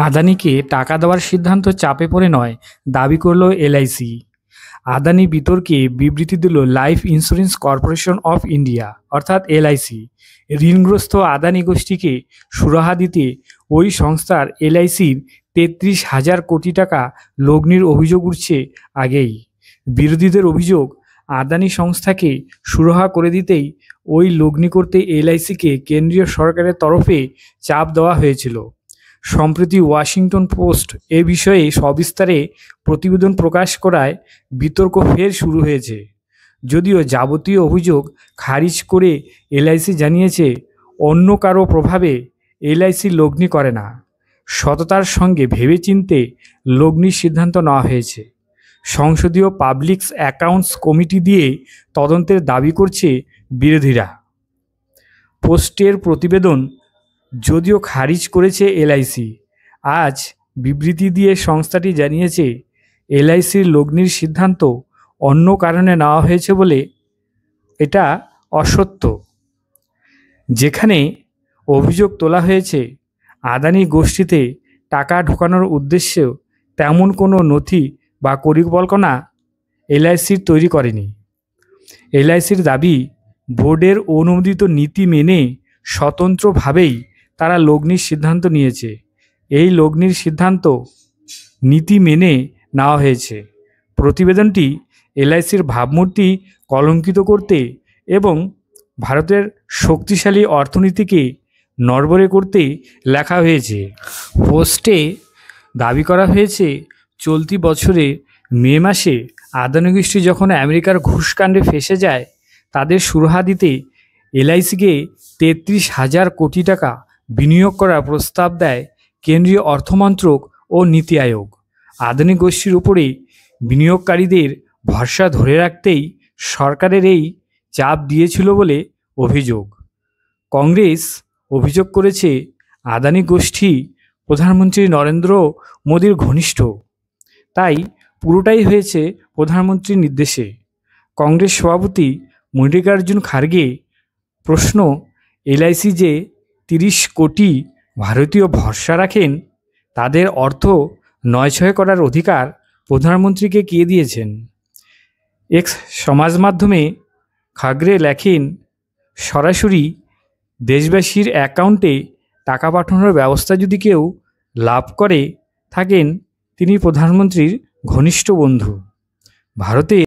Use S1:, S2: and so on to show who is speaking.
S1: আদানিকে টাকা দেওয়ার সিদ্ধান্ত চাপে পড়ে নয়, দাবি করল এলআইসি। আদানি বিতর্কে বিবৃতি দিল life insurance corporation of India অর্থাৎ এলআইসি। ঋণগ্রস্ত আদানি গোষ্ঠীকে সুরাহা দিতে ওই সংস্থার এলআইসির ৩৩,০০০ কোটি টাকা লগ্নির অভিযোগ উঠছে আগেই। বিরোধীদের অভিযোগ, আদানি সংস্থাকে সুরাহা করে দিতেই ওই লগ্নি করতে এলআইসিকে কেন্দ্রীয় সরকারের তরফে চাপ দেওয়া হয়েছিল। সম্প্রতি ওয়াশিংটন পোস্ট এ বিষয়ে সবিস্তারে প্রতিবেদন প্রকাশ করায় বিতর্ক ফের শুরু হয়েছে। যদিও যাবতীয় অভিযোগ খারিজ করে এলআইসি জানিয়েছে, অন্য কারো প্রভাবে এলআইসি লগ্নি করে না, সততার সঙ্গে ভেবেচিন্তে লগ্নির সিদ্ধান্ত নেওয়া হয়েছে। সংসদীয় পাবলিক অ্যাকাউন্টস কমিটি দিয়ে তদন্তের দাবি করছে বিরোধীরা। পোস্টের প্রতিবেদন যদিও খারিজ করেছে এলআইসি, আজ বিবৃতি দিয়ে সংস্থাটি জানিয়েছে এলআইসির লগ্নির সিদ্ধান্ত অন্য কারণে নেওয়া হয়েছে বলে এটা অসত্য। যেখানে অভিযোগ তোলা হয়েছে আদানি গোষ্ঠীতে টাকা ঢোকানোর উদ্দেশ্যে তেমন কোনো নথি বা পরিকল্পনা এলআইসির তৈরি করেনি। এলআইসির দাবি, বোর্ডের অনুমোদিত নীতি মেনে স্বতন্ত্রভাবেই তারা লগ্নির সিদ্ধান্ত নিয়েছে। এই লগ্নির সিদ্ধান্ত নীতি মেনে নেওয়া হয়েছে। প্রতিবেদনটি এলআইসির ভাবমূর্তি কলঙ্কিত করতে এবং ভারতের শক্তিশালী অর্থনীতিকে নড়বড়ে করতে লেখা হয়েছে। পোস্টে দাবি করা হয়েছে, চলতি বছরে মে মাসে আদানি গোষ্ঠী যখন আমেরিকার ঘুষকাণ্ডে ফেঁসে যায়, তাদের সুরাহা দিতে এলআইসিকে ৩৩,০০০ কোটি টাকা বিনিয়োগ করার প্রস্তাব দেয় কেন্দ্রীয় অর্থমন্ত্রক ও নীতি আয়োগ। আদানি গোষ্ঠীর উপরে বিনিয়োগকারীদের ভরসা ধরে রাখতেই সরকারের এই চাপ দিয়েছিল বলে অভিযোগ। কংগ্রেস অভিযোগ করেছে, আদানি গোষ্ঠী প্রধানমন্ত্রী নরেন্দ্র মোদীর ঘনিষ্ঠ, তাই পুরোটাই হয়েছে প্রধানমন্ত্রীর নির্দেশে। কংগ্রেস সভাপতি মল্লিকার্জুন খার্গে প্রশ্ন, এলআইসি যে ৩০ কোটি ভারতীয় ভরসা রাখেন, তাদের অর্থ নয়ছয় করার অধিকার প্রধানমন্ত্রীকে কে দিয়েছেন? এক্স সমাজ মাধ্যমে খাগড়ে লেখেন, সরাসরি দেশবাসীর অ্যাকাউন্টে টাকা পাঠানোর ব্যবস্থা যদি কেউ লাভ করে থাকেন, তিনি প্রধানমন্ত্রীর ঘনিষ্ঠ বন্ধু। ভারতে